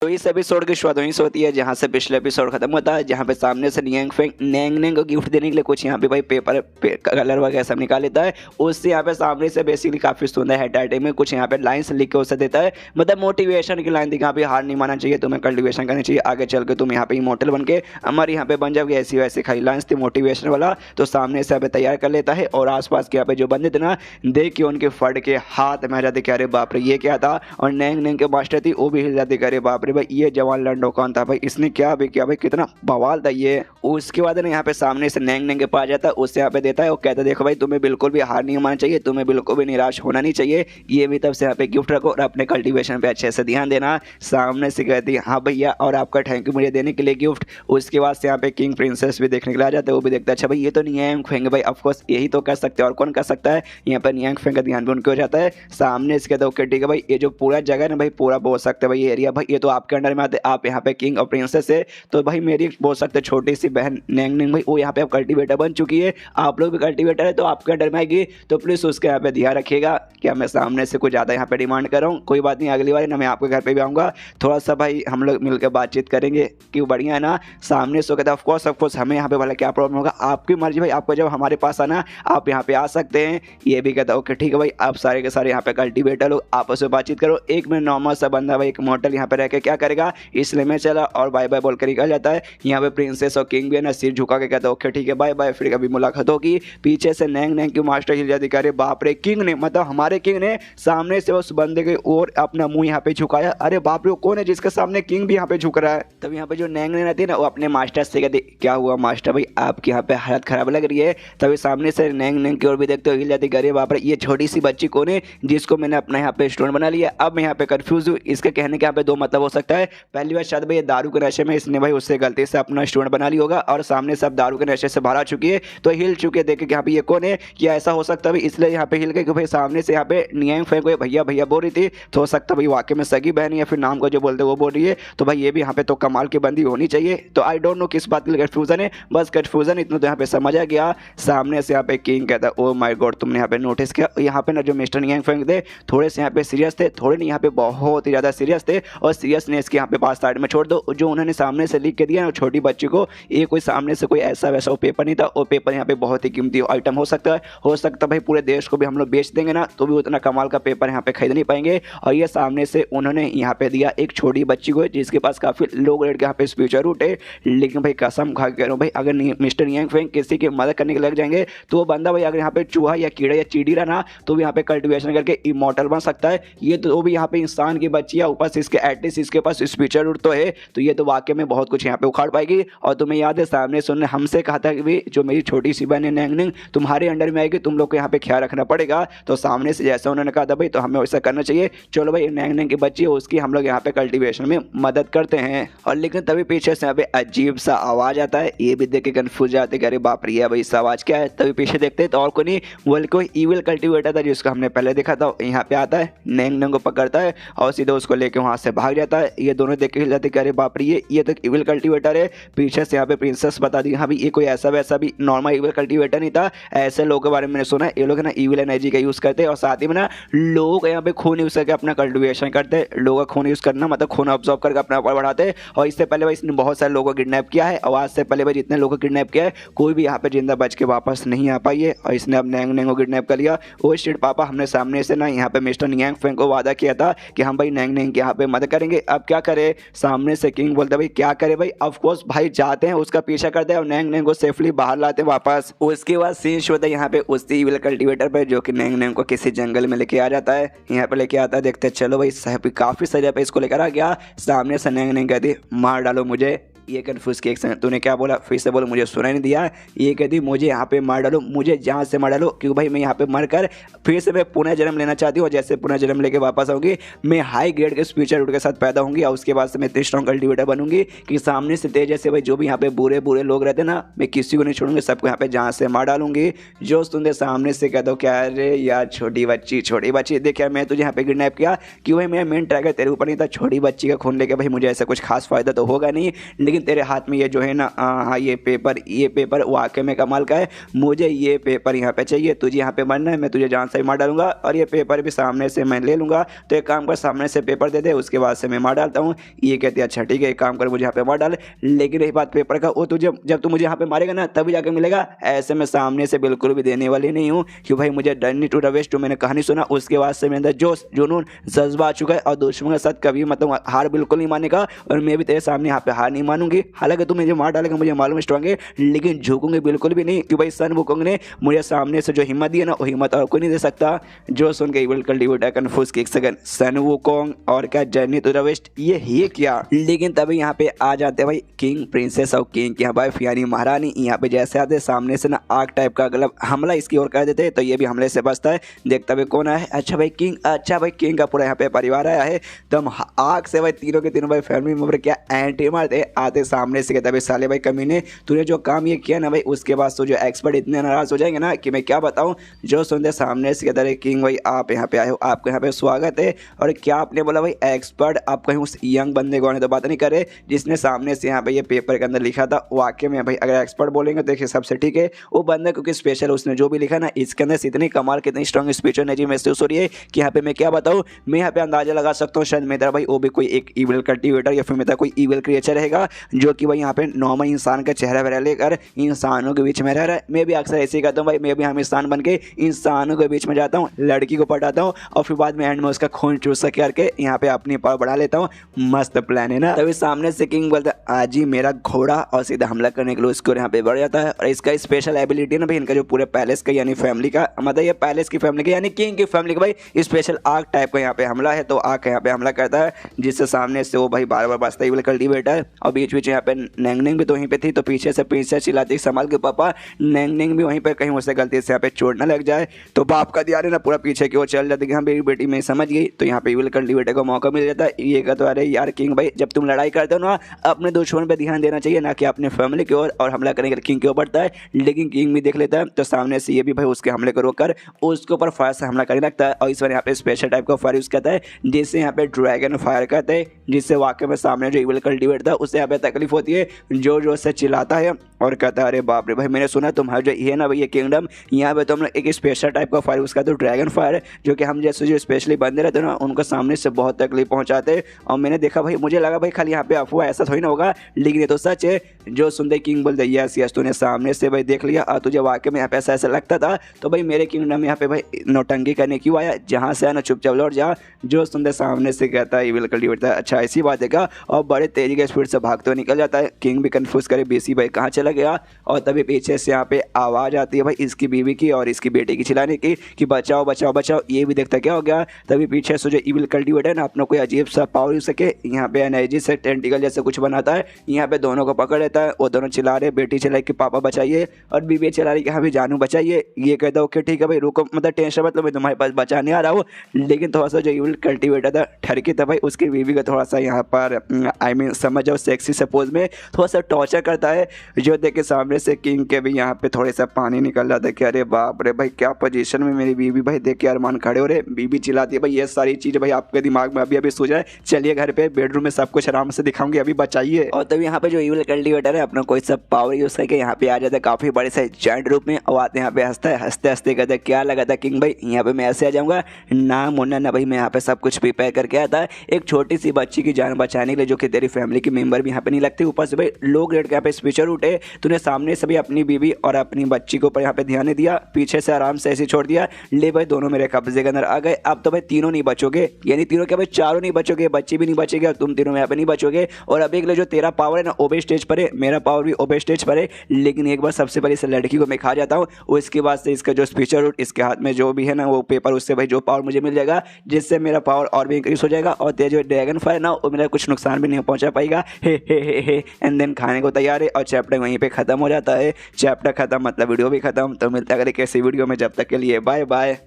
तो इस एपिसोड की शुरुआत वहीं से होती है जहां से पिछले एपिसोड खत्म होता है, जहां पे सामने से नियांग फेंग नैंग को गिफ्ट देने के लिए कुछ यहाँ पे भाई कलर वगैरह सब निकाल लेता है। उससे यहाँ पे सामने से बेसिकली काफी सुंदर है टाइटिल में कुछ यहाँ पे लाइन्स लिख के उसे देता है, मतलब मोटिवेशन की लाइन थी। यहाँ पे हार नहीं मानना चाहिए, तुम्हें कल्टिवेशन करनी चाहिए, आगे चल के तुम यहाँ पे इमोर्टल बन के हमारे यहाँ पे बन जाओगे, ऐसी वैसी खाली लाइन्स थी मोटिवेशन वाला। तो सामने से यहाँ पे तैयार कर लेता है और आसपास के यहाँ पे जो बंदे थे ना, देख के उनके फट के हाथ में आ जाते, अरे बाप रे ये क्या था। और नैंग के मास्टर थी वो भी हिल जाती, अरे बाप रे भाई ये जवान लंडो कौन था भाई, इसने क्या भी किया भाई, कितना बवाल था ये। उसके बाद ना यहाँ पे सामने से नैंग के पास जाता है, उससे यहाँ पे देता है, वो कहता है देखो भाई तुम्हें बिल्कुल भी हार नहीं मानना चाहिए, तुम्हें बिल्कुल भी निराश होना नहीं चाहिए, ये भी तब से यहाँ पे गिफ्ट रखो और अपने कल्टीवेशन पे अच्छे से ध्यान देना। सामने से कहती है हाँ भैया और आपका थैंक यू मुझे देने के लिए गिफ्ट। उसके बाद से यहाँ पे किंग प्रिंसेस भी देखने के लिए आ जाते हैं, वो भी देखता है अच्छा भाई ये तो नियांग फेंग भाई, ऑफकोर्स यही तो कर सकते हैं और कौन कर सकता है। यहाँ पर नियांग फेंग का ध्यान भी उनके हो जाता है। सामने से कहता है ओके ठीक है भाई, ये जो पूरा जगह है ना भाई पूरा बोल सकते हैं भाई ये एरिया भाई ये तो आपके अंडर में आते, आप यहाँ पे किंग और प्रिंसेस है, तो भाई मेरी बोल सकते छोटी सी बहन नैंग भाई वो यहाँ पे अब कल्टीवेटर बन चुकी है, आप लोग भी कल्टीवेटर है तो आपके अंडर में आएगी, तो प्लीज उसके यहाँ पे ध्यान रखिएगा। क्या मैं सामने से कुछ ज़्यादा यहाँ पे डिमांड कर रहा हूँ, कोई बात नहीं, अगली बार ना मैं आपके घर पे भी आऊँगा, थोड़ा सा भाई हम लोग मिलकर बातचीत करेंगे क्यों बढ़िया है ना। सामने से कहता है ऑफकोर्स हमें यहाँ पे वाला क्या प्रॉब्लम होगा, आपकी मर्जी भाई, आपको जब हमारे पास आना आप यहाँ पे आ सकते हैं। ये भी कहता है ओके ठीक है भाई, आप सारे के सारे यहाँ पे कल्टीवेटर लोग आपस में बातचीत करो, एक में नॉर्मल सा बंदा भाई एक मॉडल यहाँ पे रह के क्या करेगा, इसलिए मैं चला और बाय बाय बोल कर निकल जाता है। यहाँ पे प्रिंसेस और किंग भी है ना सिर झुका के कहता है ओके ठीक है बाय बाय, फिर कभी मुलाकात होगी। पीछे से नैंग की मास्टर हिल जाती, अरे बाप रे किंग ने मतलब हमारे किंग ने सामने से उस बंदे के और अपना मुंह यहाँ पे झुकाया, अरे बाप रे कौन है जिसके सामने किंग भी यहाँ पे झुक रहा है। तब यहाँ पे जो नैंग रहती है ना वो अपने मास्टर से कहती क्या हुआ मास्टर भाई आपकी यहाँ पे हालत खराब लग रही है। तभी सामने से नैंग की ओर भी देखते हो हिल जाती, अरे बाप रे ये छोटी सी बच्ची कौन है जिसको मैंने अपना यहाँ पे स्टूडेंट बना लिया। अब मैं यहाँ पे कंफ्यूज हूँ, इसके कहने के यहाँ पे दो मतलब हो सकता है, पहली बार शायद भाई ये दारू के नशे में इसने भाई उससे गलती से अपना स्टूडेंट बना लिया होगा और सामने से अब दारू के नशे से बाहर आ चुकी है तो हिल चुके देखे कि यहाँ पे ये कौन है, क्या ऐसा हो सकता है इसलिए यहाँ पे हिल गए कि भाई सामने से यहाँ पे नियांग फेंग को भैया भैया बोल रही थी, तो हो सकता भाई वाकई में सगी बहन या फिर नाम को जो बोलते वो बोल रही है, तो भाई ये भी यहाँ पे तो कमाल की बंदी होनी चाहिए। तो आई डोंट नो किस बात के लिए कन्फ्यूजन है, बस कन्फ्यूजन इतना तो यहाँ पे समझ आ गया। सामने से यहाँ पे किंग कहता है ओ माय गॉड तुमने यहाँ पे नोटिस किया, यहाँ पे ना जो मिस्टर नियांग फेंग थे थोड़े से यहाँ पे सीरियस थे, थोड़े नहीं यहाँ पे बहुत ही ज़्यादा सीरियस थे, और सीरियसनेस के यहाँ पे पास साइड में छोड़ दो। जो उन्होंने सामने से लिख के दिया ना छोटी बच्ची को, ये कोई सामने से कोई ऐसा वैसा वो पेपर नहीं था, वो पेपर यहाँ पे बहुत ही कीमती आइटम हो सकता है भाई पूरे देश को भी हम लोग बेच देंगे ना तो भी उतना कमाल का पेपर यहाँ पे खरीद नहीं पाएंगे। और ये सामने से उन्होंने यहाँ पे दिया एक छोटी बच्ची को जिसके पास काफी लो ग्रेड के यहाँ पे फ्यूचर रूट है, लेकिन भाई कसम खा के कह रहा हूँ भाई अगर मिस्टर नियांग फेंग किसी की मदद करने के लग जाएंगे तो वो बंदा भाई अगर यहाँ पे चूहा या कीड़ा या चीडी रहा ना तो भी यहाँ पे कल्टिवेशन करके इमोर्टल बन सकता है। ये तो भी यहाँ पे इंसान की बच्ची है, ऊपर से इसके एटलीस्ट इसके पास फ्यूचर रूट तो है, तो ये तो वाकई में बहुत कुछ यहाँ पे उखाड़ पाएगी। और तुम्हें याद है सामने से उन्होंने हमसे कहा था कि भाई जो मेरी छोटी सी बहन है नैंग तुम्हारे अंडर में आएगी, तुम लोग को यहाँ पे ख्याल रखना पड़ेगा। तो सामने से जैसा उन्होंने कहा था भाई तो हमें वैसा करना चाहिए, चलो भाई नैंग की बच्ची है उसकी हम लोग यहाँ पे कल्टीवेशन में मदद करते हैं। और लेकिन तभी पीछे से यहाँ पे अजीब सा आवाज आता है, ये भी देख के कंफ्यूज जाते अरे बाप रे भाई इस आवाज क्या है। तभी पीछे देखते हैं तो और कोई नहीं बल्कि कोई ईविल कल्टीवेटर था जिसको हमने पहले देखा था, यहाँ पे आता है नैंग को पकड़ता है और सीधे उसको लेके वहां से भाग जाता है। ये दोनों देख के हिल जाते अरे बाप रे ये तो ईविल कल्टीवेटर है। पीछे से यहाँ पे प्रिंसेस बता दी हाँ भाई ये कोई ऐसा वैसा भी नॉर्मल ईविल कल्टीवेटर नहीं था, ऐसे लोगों के बारे में मैंने सुना है ये लोग ना ईविल एनर्जी का यूज करते हैं और साथ ही में ना लोग यहाँ पे खून यूज करके अपना कल्टीवेशन करते हैं। लोगों का खून यूज करना मतलब खून ऑब्जॉर्व करके अपना ऊपर बढ़ाते हैं। और इससे पहले भाई इसने बहुत सारे लोगों को किडनैप किया है और आज से पहले भाई जितने लोगों को किडनैप किया है कोई भी यहाँ पे जिंदा बच के वापस नहीं आ पाई है। और इसने अब नैंग को किडनैप कर लिया। ओ शिट पापा हमने सामने से ना यहाँ पे मिस्टर नियांग फेंग को वादा किया था कि हम भाई नैंग की यहाँ पे मदद करेंगे, अब क्या करे। सामने से किंग बोलता भाई क्या करे भाई, ऑफकोर्स भाई जाते हैं उसका पीछा करते हैं और नैंग को सेफली बाहर लाते हैं वापस। उसके बाद सीन शो होता है यहाँ पे उस ईविल कल्टीवेटर पे जो कि नैंग को किसी जंगल में लेके आ जाता है, यहाँ पे लेके आता है। देखते हैं चलो भाई साहब काफी सजा पे इसको लेकर आ गया। सामने से नैंग कहती मार डालो मुझे, ये कन्फ्यूज के एक सेकंड तूने क्या बोला फिर से बोलो, मुझे सुना नहीं दिया। ये कहती मुझे यहाँ पे मार डालो, मुझे जहाँ से मार डालो क्योंकि भाई मैं यहाँ पे मर कर फिर से मैं पुनः जन्म लेना चाहती हूँ। जैसे पुनः जन्म लेके वापस आऊँगी मैं हाई ग्रेड के फ्यूचर रूट के साथ पैदा होंगी और उसके बाद से मैं इतनी स्ट्रॉन्ग कल्टीवेटर बनूंगी कि सामने से तेज जैसे भाई जो भी यहाँ पे बुरे बुरे लोग रहते ना मैं किसी को नहीं छोड़ूंगी, सबको यहाँ पे जहाँ से मार डालूंगी। जो सुनते सामने से कहता हूँ क्या अरे यार छोटी बच्ची देखिए मैं तुझे यहाँ पे किडनैप किया क्यों भाई मेरा मेन ट्रैकर तेरे ऊपर नहीं था, छोटी बच्ची का खून लेके भाई मुझे ऐसा कुछ खास फायदा तो होगा नहीं, लेकिन लेकिन तेरे हाथ में ये जो है ना हाँ ये पेपर वाकई में कमाल का है, मुझे ये पेपर यहाँ पे चाहिए, तुझे यहाँ पे मरना है, मैं तुझे जान से ही मार डालूंगा और ये पेपर भी सामने से मैं ले लूंगा, तो एक काम कर सामने से पेपर दे दे, उसके बाद से मैं मार डालता हूँ। ये कहती है अच्छा ठीक है एक काम कर मुझे यहाँ पे मार डाल, लेकिन रही बात पेपर का, वो तुझे जब तू मुझे यहाँ पे मारेगा ना तभी जाकर मिलेगा, ऐसे मैं सामने से बिल्कुल भी देने वाली नहीं हूँ कि भाई मुझे डरनी टू द वेस्ट। मैंने कहानी सुना उसके बाद से मेरे अंदर जोश जुनून जज्बा आ चुका है और दुश्मन के साथ कभी मतलब हार बिल्कुल नहीं मानेगा और मैं भी तेरे सामने यहाँ पे हार नहीं मानूंगी। हालांकि तू मुझे मार डालेगा मुझे मालूम स्ट्रांग है, लेकिन झुकूंगी बिल्कुल भी नहीं कि भाई सन वुकोंग ने मुझे सामने से जो हिम्मत दी है ना वो हिम्मत और कोई नहीं दे सकता। जो सुन के इविल कल्टीवेटर कंफ्यूज एक सेकंड, सन वुकोंग और क्या जर्नी टू द वेस्ट ये क्या। लेकिन तभी यहाँ पे आ जाते भाई किंग प्रिंसेस और किंग की वाइफ यानी महारानी। यहाँ पे जैसे आते सामने से ना आग टाइप का मतलब हमला इसकी ओर कर देते तो ये भी हमले से बचता है। देखता भाई कौन आया है, अच्छा भाई किंग का पूरा यहाँ पे परिवार आया है। तो हम आग से भाई तीनों के तीनों भाई फैमिली मेंबर क्या एंट्री मारते आते सामने से कहता भाई साले भाई कमीने तूने जो काम ये किया ना भाई उसके बाद तो जो एक्सपर्ट इतने नाराज हो जाएंगे ना कि मैं क्या बताऊं। जो सुनते सामने से कहता है किंग भाई आप यहाँ पे आए हो, आपको यहाँ पे स्वागत है। और क्या आपने बोला भाई एक्सपर्ट, आप कहीं उस यंग बंदे को तो बात नहीं करे जिसने सामने से यहाँ पे ये पेपर के अंदर लिखा था। वाकई में भाई अगर एक्सपर्ट बोलेंगे तो देखिए सबसे ठीक है वो बंदा, क्योंकि स्पेशल उसने जो भी लिखा ना इसके अंदर इतनी कमाल कितनी स्ट्रॉन्ग स्पीच एनर्जी महसूस हो रही है कि यहाँ पे मैं क्या बताऊँ। मैं यहाँ पे अंदाजा लगा सकता हूँ शायद मेरा भाई वो भी कोई एक इविल कल्टीवेटर या फिर मेरा कोई इविल क्रिएचर रहेगा जो कि भाई यहाँ पे नॉर्मल इंसान का चेहरा वगैरह लेकर इंसानों के बीच में रह रहा है। मैं भी अक्सर ऐसे ही करता हूँ भाई, मैं भी हम इंसान बन के इंसानों के बीच में जाता हूँ, लड़की को पटाता हूँ और फिर बाद में एंड में उसका खून चूस करके यहाँ पे अपनी पावर बढ़ा लेता हूँ। मस्त प्लान है ना। तभी सामने से किंग बोलता है आज ही मेरा घोड़ा और सीधा हमला करने के लिए उसको यहाँ पे बढ़ जाता है। और इसका स्पेशल एबिलिटी ना भाई इनका जो पूरे पैलेस का यानी फैमिली का मतलब ये पैलेस की फैमिली का यानी किंग की फैमिली का भाई स्पेशल आग टाइप का यहाँ पे हमला है। तो आग यहाँ पे हमला करता है जिससे सामने से वो भाई बार बार बचता है कल्टीवेटर और बीच बीच यहाँ पे नैंगनिंग भी तो वहीं पे थी, तो पीछे से प्रिंसेस चिल्लाती संभाल के पापा, नैंगनिंग भी वहीं पे कहीं उससे गलती से यहाँ पे चोट ना लग जाए। तो बाप का ध्यान है ना पूरा पीछे की ओर चल जाती है कि हाँ मेरी बेटी मैं समझ गई। तो यहाँ पे इविल कल्टीवेटर को मौका मिल जाता है। ये कहता है अरे यार किंग भाई जब तुम लड़ाई करते हो ना अपने दुश्मन पे ध्यान देना चाहिए ना कि अपने फैमिली की ओर, और हमला करने के किंग के ऊपर बढ़ता है। लेकिन किंग भी देख लेता है तो सामने से ये भी भाई उसके हमले को रोककर उसके ऊपर फायर से हमला करने लगता है। और इस बार यहाँ पे स्पेशल टाइप का फायर यूज करता है जिससे यहाँ पे ड्रैगन फायर कहते हैं, जिससे वाकई में सामने जो इविल कल्टीवेटर था उससे यहाँ पे तकलीफ होती है। जो से चिल्लाता है और कहता है अरे बाप रे भाई मैंने सुना तुम्हारा जो ये ना भाई ये किंगडम यहाँ पे तो हम लोग एक स्पेशल टाइप का फायर उसका तो ड्रैगन फायर जो कि हम जैसे जो स्पेशली बंदे रहते हैं ना उनको सामने से बहुत तकलीफ पहुंचाते। और मैंने देखा भाई मुझे लगा भाई खाली यहाँ पे अफवाह ऐसा थोड़ी ना होगा, लेकिन ये तो सच है। जो सुनते किंग बोलते यस यस तूने सामने से भाई देख लिया और तुझे वाकई में यहाँ पे ऐसा लगता था तो भाई मेरे किंगडम में यहाँ पे भाई नौटंकी करने क्यों आया, जहाँ से आना चुपचाप लौट जा। जो सुनते सामने से कहता है इविल कल्टीवेटर अच्छा ऐसी बात है क्या, और बड़े तेजी के स्पीड से भागते हुए निकल जाता है। किंग भी कंफ्यूज करे बीसी भाई कहाँ चला गया। और तभी पीछे से यहाँ पे आवाज़ आती है भाई इसकी बीवी की और इसकी बेटी की चिल्लाने की कि बचाओ बचाओ बचाओ। ये भी देखता क्या हो गया। तभी पीछे से जो इविल कल्टीवेटर है ना अपना कोई अजीब सा पावर यूज सके यहाँ पे एनर्जी से टेंटिकल जैसे कुछ बनाता है, यहाँ पे दोनों को पकड़ लेता है। वो दोनों चिल्ला रहे, बेटी चिल्लाई कि पापा बचाइए और बीवी चिल्ला रही कि हाँ भी जानू बचाइए। ये कहता ओके ठीक है भाई रुको मतलब टेंशन मतलब मैं तुम्हारे पास बचाने आ रहा हूँ। लेकिन थोड़ा सा जो इविल कल्टीवेटर था ठरकी था भाई उसकी बीवी का थोड़ा सा यहाँ पर आई मीन समझ जाओ सेक्सी सपोज में थोड़ा सा टॉर्चर करता है। जो देख के सामने से किंग के भी यहाँ पे थोड़े सा पानी निकल रहा था कि अरे बाप रे भाई क्या पोजीशन में मेरी बीवी भाई देख के अरमान खड़े हो रहे। बीवी चिल्लाती है भाई ये सारी चीज़ भाई आपके दिमाग में अभी सूझ रहा है, चलिए घर पे बेडरूम में सब कुछ आराम से दिखाऊंगी अभी बचाइए। और तभी यहाँ पे जो इविल कल्टीवेटर है अपना कोई सब पावर यूज करके यहाँ पे आ जाता है काफी बड़े से जॉइंट रूप में। और आते यहाँ पे हंसता है, हंसते हंसते कहता है क्या लगा था किंग भाई यहाँ पे मैं ऐसे आ जाऊंगा ना मुन्ना ना भाई मैं यहाँ पे सब कुछ प्रिपेयर करके आता है एक छोटी सी बच्ची की जान बचाने के लिए जो कि तेरी फैमिली के मेंबर भी यहाँ पे नहीं लगते। ऊपर से भाई लो ग्रेड के यहाँ पे स्पीचर उठे, तूने सामने से भी अपनी बीवी और अपनी बच्ची के ऊपर यहाँ पे ध्यान नहीं दिया, पीछे से आराम से ऐसे छोड़ दिया। ले भाई दोनों मेरे कब्जे के अंदर आ गए। अब तो भाई तीनों नहीं बचोगे, यानी तीनों क्या भाई चारों नहीं बचोगे, बच्ची भी नहीं बचेगी और तुम तीनों यहाँ पे नहीं बचोगे। और अभी अगले जो तेरा पावर है ना ओबे स्टेज पर है, मेरा पावर भी ओबे स्टेज पर है। लेकिन एक बार सबसे पहले इस लड़की को मैं खा जाता हूँ, उसके बाद से इसका जो स्पीचर उठ इसके हाथ में जो भी है ना वो पेपर, उससे भाई जो पावर मुझे मिल जाएगा जिससे मेरा पावर और भी इंक्रीज हो जाएगा और तेरा जो ड्रैगन फायर ना वो मेरा कुछ नुकसान भी नहीं पहुंचा पाएगा। हे एंड देन खाने को तैयार है और चैप्टर वहीं पे खत्म हो जाता है। चैप्टर खत्म मतलब वीडियो भी खत्म। तो मिलता है अगले कैसी वीडियो में, जब तक के लिए बाय बाय।